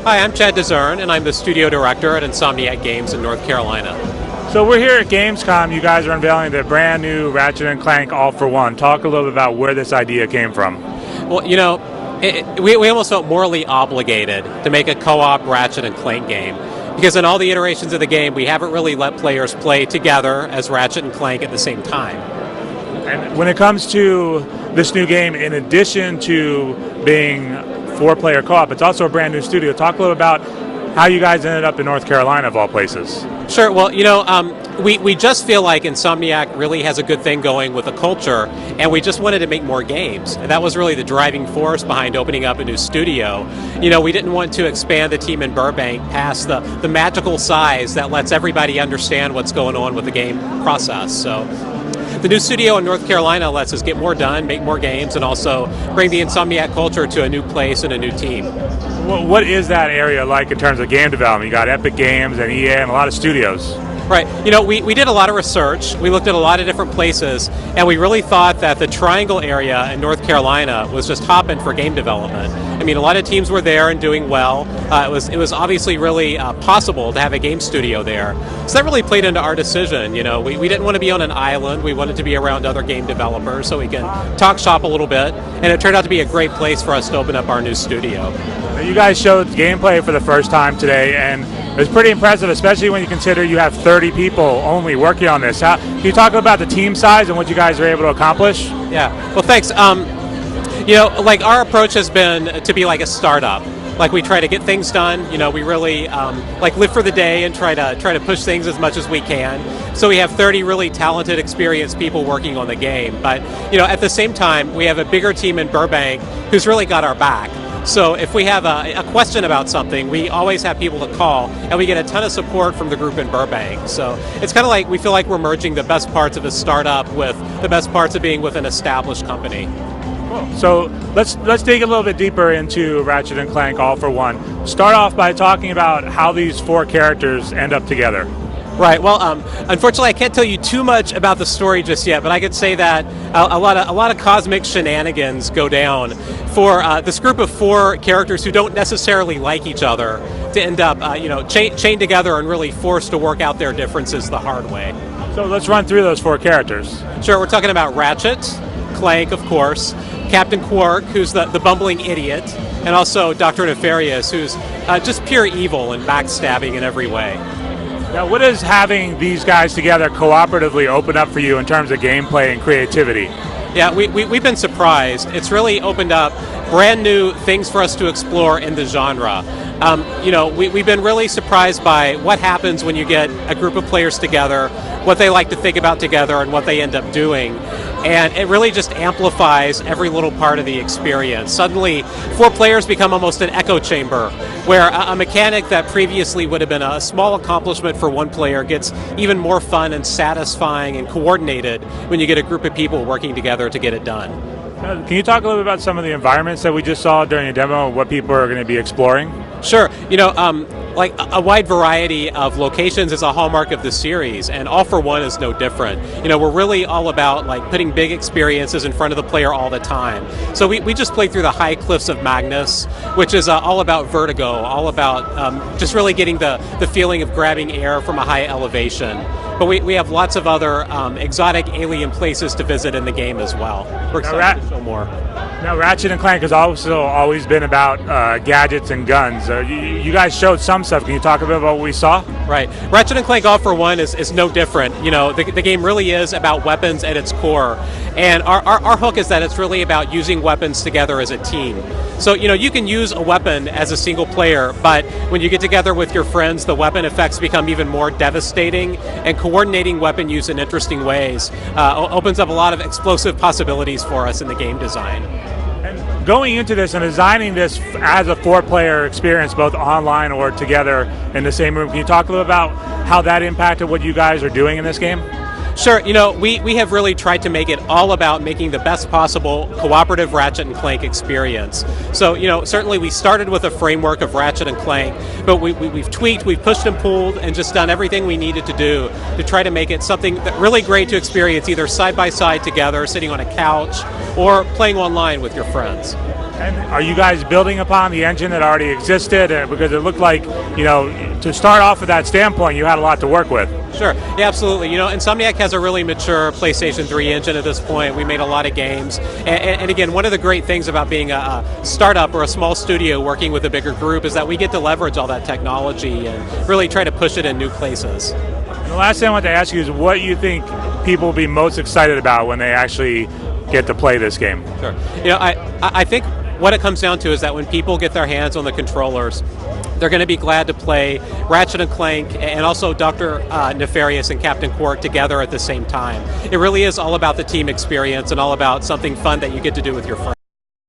Hi, I'm Chad Dezern, and I'm the studio director at Insomniac Games in North Carolina. So we're here at GamesCom. You guys are unveiling the brand new Ratchet and Clank All for One. Talk a little bit about where this idea came from. Well, you know, we almost felt morally obligated to make a co-op Ratchet and Clank game, because in all the iterations of the game, we haven't really let players play together as Ratchet and Clank at the same time. And when it comes to this new game, in addition to being four-player co-op, it's also a brand new studio. Talk a little about how you guys ended up in North Carolina, of all places. Sure. Well, you know, we just feel like Insomniac really has a good thing going with the culture, and we just wanted to make more games. And that was really the driving force behind opening up a new studio. You know, we didn't want to expand the team in Burbank past the magical size that lets everybody understand what's going on with the game process. So the new studio in North Carolina lets us get more done, make more games, and also bring the Insomniac culture to a new place and a new team. What is that area like in terms of game development? You got Epic Games and EA and a lot of studios. Right. You know, we did a lot of research. We looked at a lot of different places, and we really thought that the Triangle area in North Carolina was just hopping for game development. I mean, a lot of teams were there and doing well. It was obviously really possible to have a game studio there. So that really played into our decision. You know, we didn't want to be on an island. We wanted to be around other game developers so we can talk shop a little bit, and it turned out to be a great place for us to open up our new studio. You guys showed gameplay for the first time today, and it was pretty impressive, especially when you consider you have 30 people only working on this. Can you talk about the team size and what you guys were able to accomplish? Yeah, well, thanks. You know, like, our approach has been to be like a startup. Like, we try to get things done. You know, we really like live for the day and try to push things as much as we can. So we have 30 really talented, experienced people working on the game. But, you know, at the same time, we have a bigger team in Burbank who's really got our back. So if we have a question about something, we always have people to call, and we get a ton of support from the group in Burbank. So it's kind of like we feel like we're merging the best parts of a startup with the best parts of being with an established company. Cool. So let's dig a little bit deeper into Ratchet and Clank All for One. Start off by talking about how these four characters end up together. Right. Well, unfortunately, I can't tell you too much about the story just yet, but I could say that a lot of cosmic shenanigans go down for this group of four characters who don't necessarily like each other to end up, you know, chained together and really forced to work out their differences the hard way. So let's run through those four characters. Sure. We're talking about Ratchet, Clank, of course, Captain Qwark, who's the bumbling idiot, and also Dr.Nefarious, who's just pure evil and backstabbing in every way. Now, what does having these guys together cooperatively open up for you in terms of gameplay and creativity? Yeah, we've been surprised. It's really opened up brand new things for us to explore in the genre. You know, we've been really surprised by what happens when you get a group of players together, what they like to think about together, and what they end up doing. And it really just amplifies every little part of the experience. Suddenly, four players become almost an echo chamber, where a mechanic that previously would have been a small accomplishment for one player gets even more fun and satisfying and coordinated when you get a group of people working together to get it done. Can you talk a little bit about some of the environments that we just saw during the demo and what people are going to be exploring? Sure. You know, like a wide variety of locations is a hallmark of the series, and All for One is no different. You know, we're really all about like putting big experiences in front of the player all the time. So we just played through the high cliffs of Magnus, which is all about vertigo, all about just really getting the feeling of grabbing air from a high elevation. But we have lots of other exotic alien places to visit in the game as well. We're excited to show more. Now, Ratchet and Clank has also always been about gadgets and guns. You guys showed some stuff. Can you talk a bit about what we saw? Right. Ratchet and Clank All for One is no different. You know, the game really is about weapons at its core. And our hook is that it's really about using weapons together as a team. So, you know, you can use a weapon as a single player, but when you get together with your friends, the weapon effects become even more devastating, and coordinating weapon use in interesting ways opens up a lot of explosive possibilities for us in the game design. And going into this and designing this as a four-player experience, both online or together in the same room, can you talk a little about how that impacted what you guys are doing in this game? Sure. You know, we have really tried to make it all about making the best possible cooperative Ratchet and Clank experience. So, you know, certainly we started with a framework of Ratchet and Clank, but we've tweaked, we've pushed and pulled, and just done everything we needed to do to try to make it something that really great to experience either side by side together, sitting on a couch, or playing online with your friends. And are you guys building upon the engine that already existed? Because it looked like, to start off with that standpoint, you had a lot to work with. Sure, yeah, absolutely. Insomniac has a really mature PlayStation 3 engine at this point. We made a lot of games. And again, one of the great things about being a startup or a small studio working with a bigger group is that we get to leverage all that technology and really try to push it in new places. And the last thing I want to ask you is what you think people will be most excited about when they actually get to play this game. Sure. I think what it comes down to is that when people get their hands on the controllers, they're going to be glad to play Ratchet and Clank and also Dr.Nefarious and Captain Qwark together at the same time. It really is all about the team experience and all about something fun that you get to do with your friends.